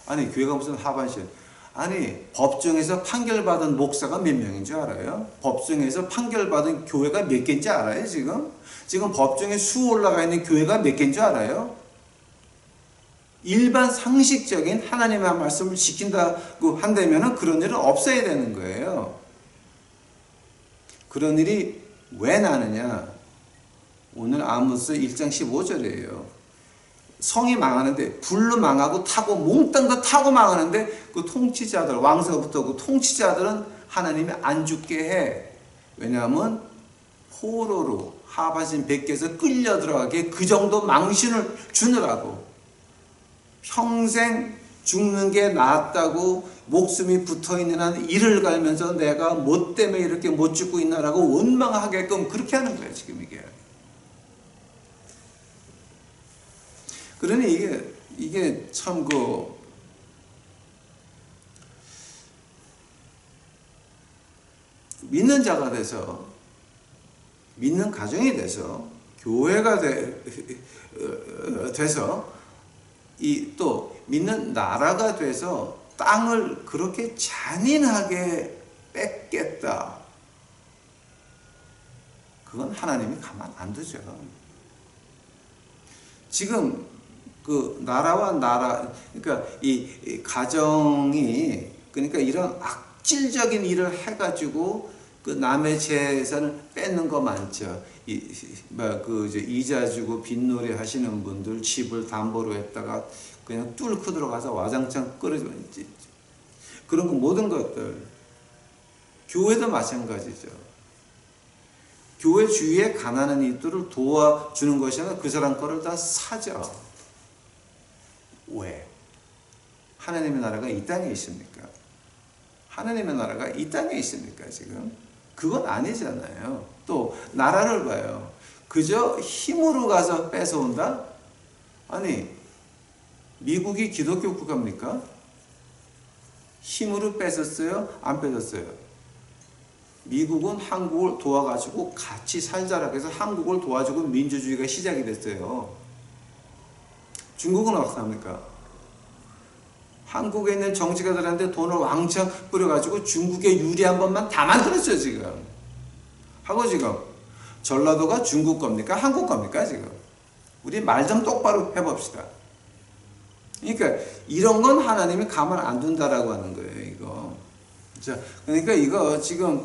아니 교회가 무슨 하반신, 아니 법정에서 판결받은 목사가 몇 명인 줄 알아요? 법정에서 판결받은 교회가 몇 개인지 알아요? 지금 법정에 수 올라가 있는 교회가 몇 개인 줄 알아요? 일반 상식적인 하나님의 말씀을 지킨다고 한다면 그런 일은 없어야 되는 거예요. 그런 일이 왜 나느냐? 오늘 아모스 1장 15절이에요. 성이 망하는데, 불로 망하고 타고 몽땅 다 타고 망하는데 그 통치자들, 왕서부터 그 통치자들은 하나님이 안 죽게 해. 왜냐하면 포로로 하반신 벗겨서 끌려 들어가게 그 정도 망신을 주느라고. 평생 죽는 게 낫다고 목숨이 붙어있는 한 이를 갈면서 내가 뭐 때문에 이렇게 못 죽고 있나라고 원망하게끔 그렇게 하는 거예요, 지금 이게. 그러니 이게 참 믿는 자가 돼서, 믿는 가정이 돼서, 교회가 돼서, 또 믿는 나라가 돼서 땅을 그렇게 잔인하게 뺏겠다. 그건 하나님이 가만 안 두죠. 지금 그 나라와 나라, 그러니까 이 가정이, 그러니까 이런 악질적인 일을 해가지고 그 남의 재산을 뺏는 거 많죠. 이자 주고 빚놀이 하시는 분들, 집을 담보로 했다가 그냥 뚫고 들어가서 와장창 끌어주고, 그런 거 모든 것들. 교회도 마찬가지죠. 교회 주위에 가난한 이들을 도와주는 것이 아니라 그 사람 거를 다 사죠. 왜? 하나님의 나라가 이 땅에 있습니까? 하나님의 나라가 이 땅에 있습니까, 지금? 그건 아니잖아요. 또 나라를 봐요. 그저 힘으로 가서 뺏어온다? 아니 미국이 기독교 국가입니까? 힘으로 뺏었어요? 안 뺏었어요? 미국은 한국을 도와가지고 같이 살자라고 해서 한국을 도와주고 민주주의가 시작이 됐어요. 중국은 어떻게 합니까? 한국에 있는 정치가들한테 돈을 왕창 뿌려가지고 중국에 유리한 것만 다 만들었죠 지금. 하고 지금 전라도가 중국 겁니까? 한국 겁니까 지금? 우리 말 좀 똑바로 해봅시다. 그러니까 이런 건 하나님이 가만 안 둔다라고 하는 거예요 이거. 자, 그러니까 이거 지금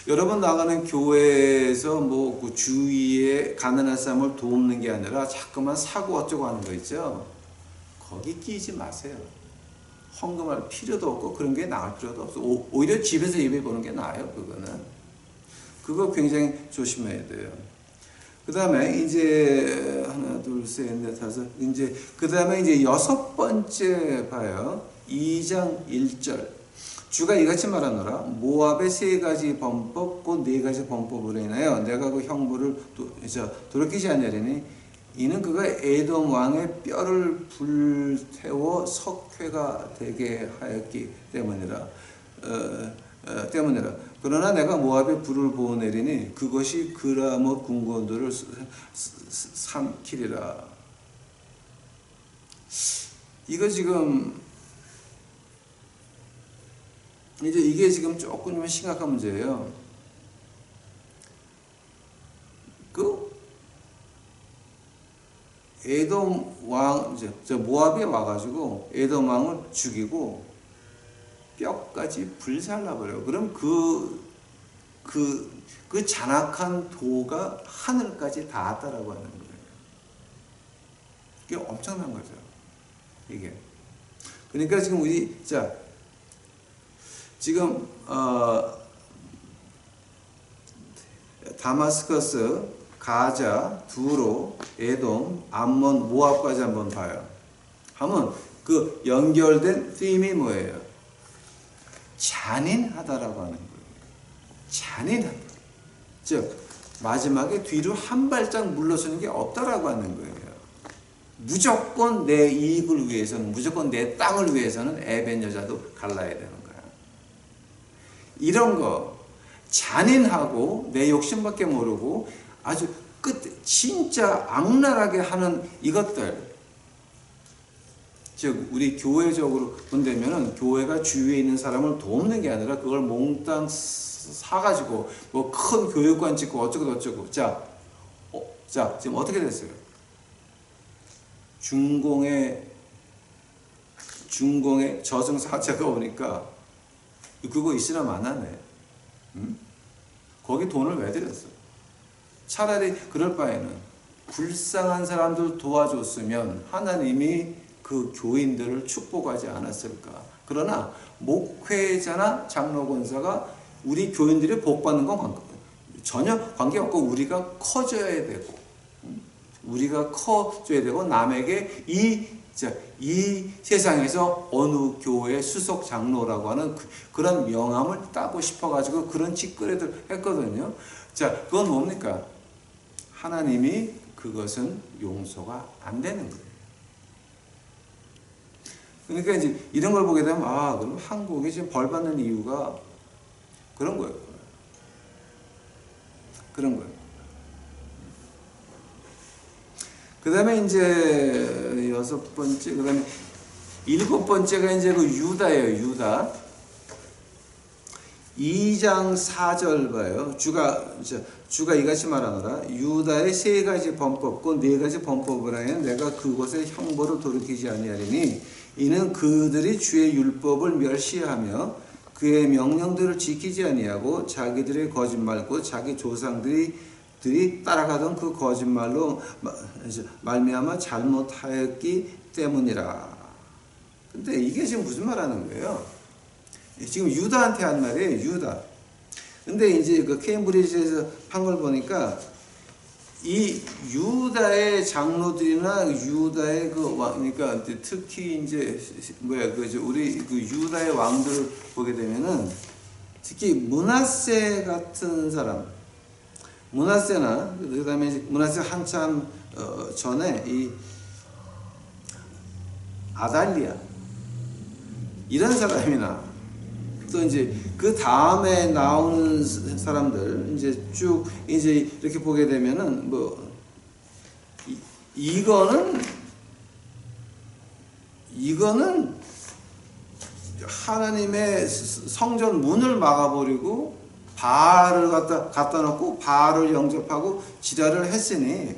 여러분 나가는 교회에서 뭐 그 주위에 가난한 사람을 돕는 게 아니라 자꾸만 사고 어쩌고 하는 거 있죠. 거기 끼지 마세요. 헌금할 필요도 없고 그런 게 나을 필요도 없어. 오히려 집에서 예배 보는 게 나아요. 그거 굉장히 조심해야 돼요. 그 다음에 이제 하나 둘 셋 넷 다섯 이제 그 다음에 이제 여섯 번째 봐요. 2장 1절 주가 이같이 말하노라 모압의 세 가지 범법 곧 네 가지 범법으로 인하여 내가 그 형벌을 돌이키지 아니하리니 이는 그가 에돔 왕의 뼈를 불태워 석회가 되게 하였기 때문이라. 그러나 내가 모압에 불을 부어내리니 그것이 그라모 궁궐들을 삼키리라. 이거 지금 이제 이게 지금 조금 심각한 문제예요. 그 에돔 왕, 모압에 와가지고 에돔 왕을 죽이고 뼈까지 불살라버려요. 그럼 그 잔악한 도가 하늘까지 닿았다라고 하는 거예요. 이게 엄청난 거죠. 이게. 그러니까 지금 지금 다마스커스, 가자, 두로, 에돔, 암몬, 모압까지 한번 봐요. 하면 그 연결된 팀이 뭐예요? 잔인하다라고 하는 거예요. 잔인하다. 즉 마지막에 뒤로 한 발짝 물러서는 게 없다라고 하는 거예요. 무조건 내 이익을 위해서는, 무조건 내 땅을 위해서는 애벤 여자도 갈라야 되는 거야. 이런 거 잔인하고 내 욕심밖에 모르고 아주 진짜 악랄하게 하는 이것들, 즉 우리 교회적으로 본다면은 교회가 주위에 있는 사람을 돕는 게 아니라 그걸 몽땅 사가지고 뭐 큰 교육관 짓고 어쩌고 자 지금 어떻게 됐어요? 중공의 저승사자가 오니까 그거 이스라엘 안 하네. 거기 돈을 왜 들였어? 차라리 그럴 바에는 불쌍한 사람들 도와줬으면 하나님이 그 교인들을 축복하지 않았을까. 그러나 목회자나 장로 권사가 우리 교인들이 복받는 건 전혀 관계없고 우리가 커져야 되고 남에게 이 세상에서 어느 교회 수석 장로라고 하는 그런 명함을 따고 싶어가지고 그런 짓거리들 했거든요. 자, 그건 뭡니까? 하나님이 그것은 용서가 안 되는 거예요. 그러니까 이제 이런 걸 보게 되면 그럼 한국이 지금 벌 받는 이유가 그런 거예요. 그 다음에 이제 여섯 번째, 그 다음에 일곱 번째가 이제 그 유다예요. 유다. 2장 4절 봐요. 주가 이같이 말하노라 유다의 세 가지 범법과 네 가지 범법을 하여 내가 그곳의 형벌을 돌이키지 아니하리니 이는 그들이 주의 율법을 멸시하며 그의 명령들을 지키지 아니하고 자기들의 거짓말고 자기 조상들이 따라가던 그 거짓말로 말미암아 잘못하였기 때문이라. 근데 이게 지금 무슨 말하는 거예요? 지금 유다한테 한 말이에요. 유다. 근데 이제 그 케임브리지에서 한 걸 보니까 이 유다의 장로들이나 유다의 그러니까 특히 이제 우리 그 유다의 왕들을 보게 되면은 특히 므낫세 같은 사람, 므낫세나 그다음에 므낫세 한참 전에 이 아달리아 이런 사람이나 또 이제 그 다음에 나오는 사람들 이제 쭉 이제 이렇게 보게 되면은 뭐 이거는 하나님의 성전 문을 막아버리고 바알을 갖다 놓고 바알을 영접하고 지랄을 했으니,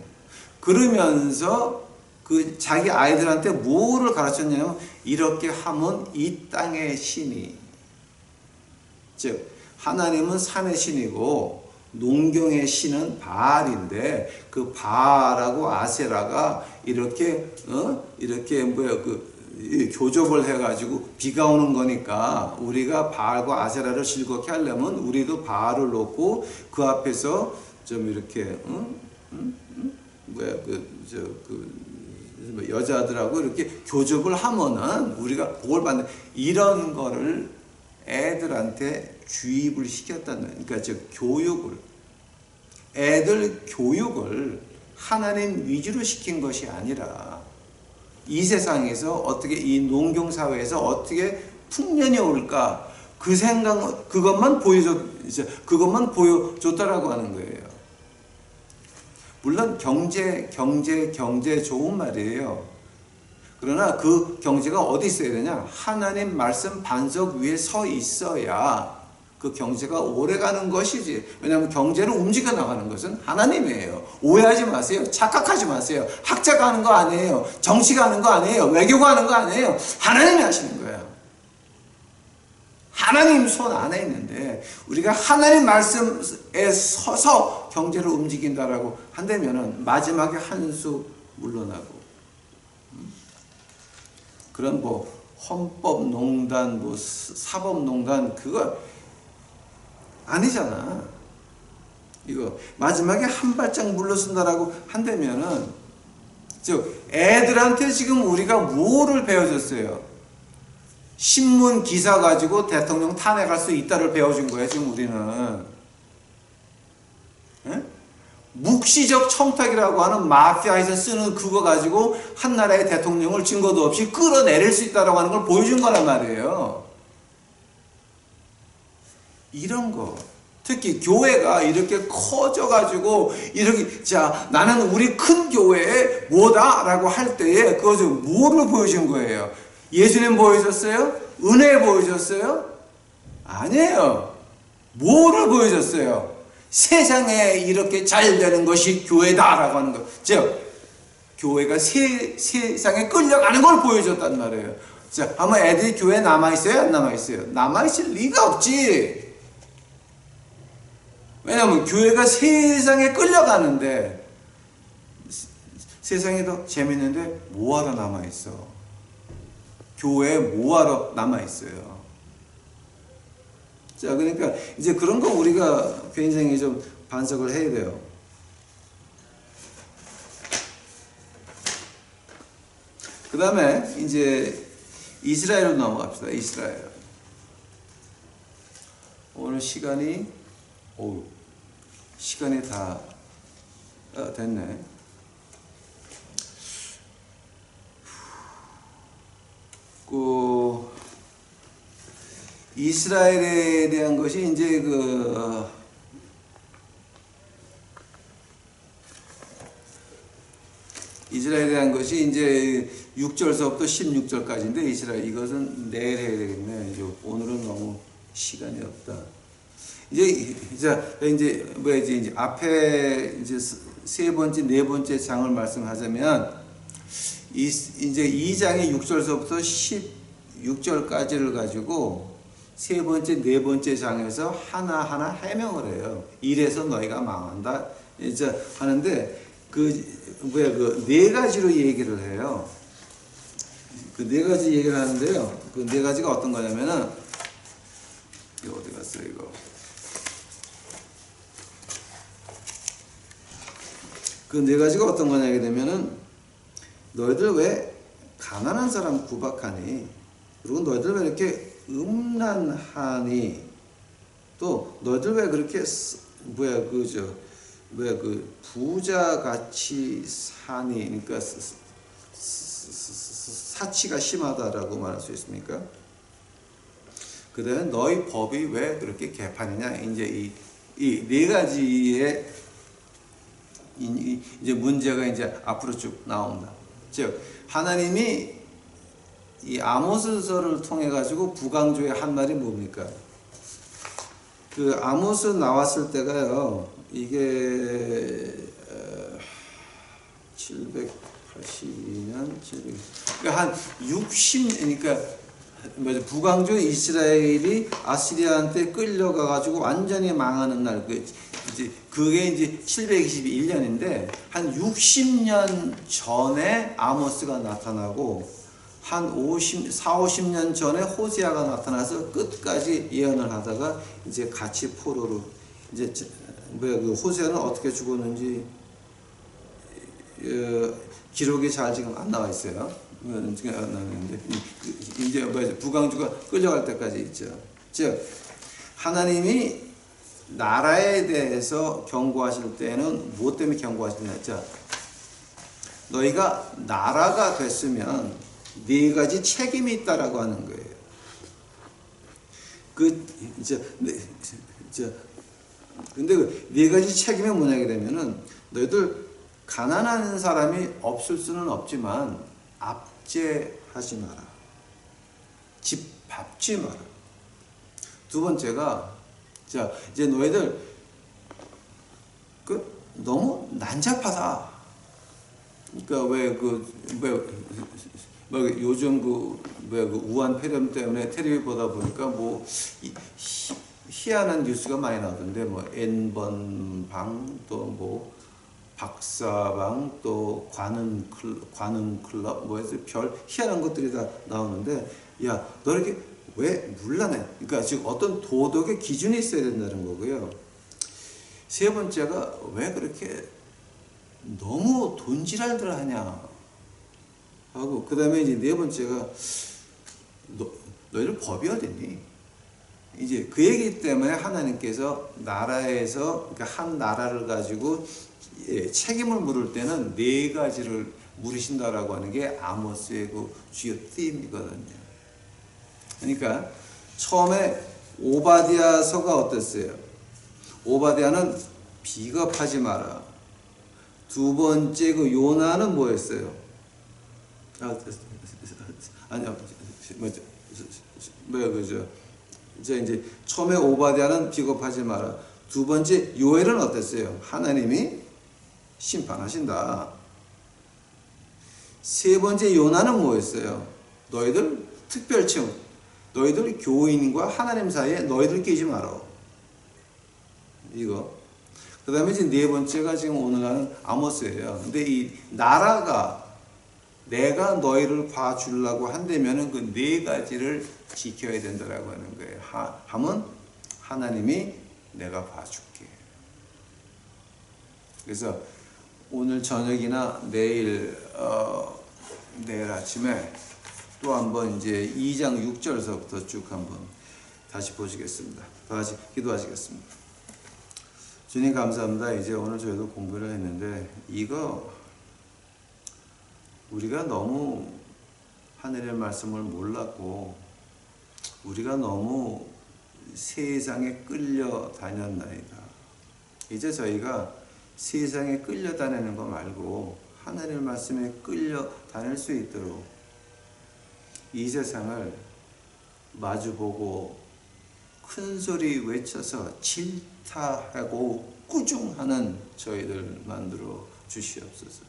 그러면서 그 자기 아이들한테 뭐를 가르쳤냐면 이렇게 하면 이 땅의 신이, 즉 하나님은 산의 신이고 농경의 신은 바알인데 그 바알하고 아세라가 이렇게 교접을 해가지고 비가 오는 거니까 우리가 바알과 아세라를 즐겁게 하려면 우리도 바알을 놓고 그 앞에서 좀 이렇게 여자들하고 이렇게 교접을 하면은 우리가 복을 받는, 이런 거를 애들한테 주입을 시켰다는, 그러니까 즉 교육을, 애들 교육을 하나님 위주로 시킨 것이 아니라 이 세상에서 어떻게, 이 농경 사회에서 어떻게 풍년이 올까, 그 생각, 그것만 보여줬다라고 하는 거예요. 물론 경제 좋은 말이에요. 그러나 그 경제가 어디 있어야 되냐? 하나님 말씀 반석 위에 서 있어야 그 경제가 오래 가는 것이지. 왜냐하면 경제를 움직여 나가는 것은 하나님이에요. 오해하지 마세요. 착각하지 마세요. 학자가 하는 거 아니에요. 정치가 하는 거 아니에요. 외교가 하는 거 아니에요. 하나님이 하시는 거예요. 하나님 손 안에 있는데 우리가 하나님 말씀에 서서 경제를 움직인다라고 한다면은 마지막에 한 수 물러나고, 그런 뭐 헌법농단, 뭐 사법농단, 그거 아니잖아. 이거 마지막에 한 발짝 물러선다라고 한다면은, 즉 애들한테 지금 우리가 뭐를 배워줬어요? 신문 기사 가지고 대통령 탄핵할 수 있다를 배워준 거예요. 지금 우리는 묵시적 청탁이라고 하는 마피아에서 쓰는 그거 가지고 한 나라의 대통령을 증거도 없이 끌어내릴 수 있다라고 하는 걸 보여준 거란 말이에요. 이런 거, 특히 교회가 이렇게 커져가지고 이렇게, 자 나는 우리 큰 교회에 뭐다라고 할 때에 그것을 뭐를 보여준 거예요? 예수님 보여줬어요? 은혜 보여줬어요? 아니에요. 뭐를 보여줬어요? 세상에 이렇게 잘 되는 것이 교회다라고 하는 거. 즉 교회가 세상에 끌려가는 걸 보여줬단 말이에요. 자, 아마 애들이 교회에 남아있어요? 안 남아있어요? 남아있을 리가 없지. 왜냐하면 교회가 세상에 끌려가는데, 세상이 더 재밌는데 뭐하러 남아있어? 교회에 뭐하러 남아있어요? 자, 그러니까 이제 그런 거 우리가 굉장히 좀 반성을 해야 돼요. 그 다음에 이제 이스라엘로 넘어갑시다. 이스라엘. 오늘 시간이 다 됐네. 이스라엘에 대한 것이 이제 이스라엘에 대한 것이 이제 6절서부터 16절까지인데, 이스라엘, 이것은 내일 해야 되겠네. 이제 오늘은 너무 시간이 없다. 이제 뭐야지, 이제 앞에 이제 세 번째, 네 번째 장을 말씀하자면, 이제 2장의 6절서부터 16절까지를 가지고 세 번째, 네 번째 장에서 하나하나 해명을 해요. 이래서 너희가 망한다. 이제 하는데, 그 네 가지로 얘기를 해요. 그 네 가지 얘기를 하는데요. 그 네 가지가 어떤 거냐면은, 이거 어디 갔어요, 이거. 그 네 가지가 어떤 거냐 되면은, 너희들 왜 가난한 사람 구박하니? 그리고 너희들 왜 이렇게 음란하니? 또 너희들 왜 그렇게 부자같이 사니? 그러니까 사치가 심하다라고 말할 수 있습니까? 그다음에 너희 법이 왜 그렇게 개판이냐? 이제 이 네 가지의 이제 문제가 이제 앞으로 쭉 나옵니다. 즉 하나님이 이 아모스서를 통해 가지고 부강조의 한 말이 뭡니까? 그 아모스 나왔을 때가요. 이게 782년, 그러니까 한 그러니까 부강조 이스라엘이 아시리아한테 끌려가 가지고 완전히 망하는 날, 그게 이제 721년인데 한 60년 전에 아모스가 나타나고 한 50년 전에 호세아가 나타나서 끝까지 예언을 하다가 이제 같이 포로로 이제 그 호세아는 어떻게 죽었는지 기록이 잘 지금 안 나와 있어요. 이제 부강주가 끌려갈 때까지 있죠. 즉 하나님이 나라에 대해서 경고하실 때는 무엇 때문에 경고하시냐 했죠? 너희가 나라가 됐으면 네 가지 책임이 있다라고 하는 거예요. 근데 그 네 가지 책임이 뭐냐게 되면은 너희들 가난한 사람이 없을 수는 없지만 압제하지 마라. 집 밟지 마라. 두 번째가 이제 너희들 너무 난잡하다. 그러니까 요즘 우한 폐렴 때문에 텔레비 보다 보니까 희한한 뉴스가 많이 나오던데 N번방 또 박사방 또 관음 클럽 해서 별 희한한 것들이 다 나오는데 야 너 이렇게 왜 물러내? 그러니까 지금 어떤 도덕의 기준이 있어야 된다는 거고요. 세 번째가 왜 그렇게 너무 돈지랄들 하냐 하고 그 다음에 이제 네 번째가 너희들 법이 어딨니? 이제 그 얘기 때문에 하나님께서 나라에서 그러니까 한 나라를 가지고 책임을 물을 때는 네 가지를 물으신다라고 하는 게 아모스의 그 주요 띠임이거든요. 그러니까 처음에 오바댜서가 어땠어요? 오바댜는 비겁하지 마라. 두 번째 그 요나는 뭐였어요? 이제 처음에 오바댜는 비겁하지 마라. 두 번째 요엘은 어땠어요? 하나님이 심판하신다. 세 번째 요나는 뭐였어요? 너희들 특별층, 너희들 교인과 하나님 사이에 너희들 끼지 마라. 이거. 그 다음에 이제 네 번째가 지금 오늘 하는 아모스예요. 근데 이 나라가 내가 너희를 봐주려고 한다면은 그 네 가지를 지켜야 된다라고 하는 거예요. 하면 하나님이 내가 봐줄게. 그래서 오늘 저녁이나 내일 아침에 또 한번 이제 2장 6절서부터 쭉 한번 다시 보시겠습니다. 다 같이 기도하시겠습니다. 주님 감사합니다. 이제 오늘 저희도 공부를 했는데 이거 우리가 너무 하늘의 말씀을 몰랐고 우리가 너무 세상에 끌려 다녔나이다. 이제 저희가 세상에 끌려 다니는 거 말고 하늘의 말씀에 끌려 다닐 수 있도록 이 세상을 마주보고 큰 소리 외쳐서 질타하고 꾸중하는 저희들 만들어 주시옵소서.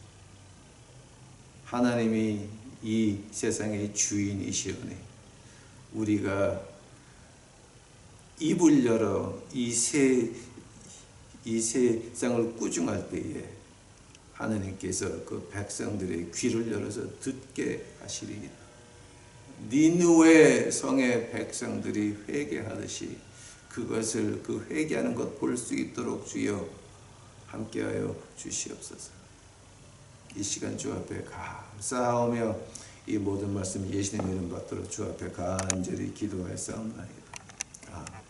하나님이 이 세상의 주인이시오니 우리가 입을 열어 이 세상을 꾸중할 때에 하나님께서 그 백성들의 귀를 열어서 듣게 하시리이다. 니느웨 성의 백성들이 회개하듯이 그것을 그 회개하는 것 볼 수 있도록 주여 함께하여 주시옵소서. 이 시간 주 앞에 감사하며 이 모든 말씀 예수님의 이름 받들어 주 앞에 간절히 기도하였사옵나이다. 아멘.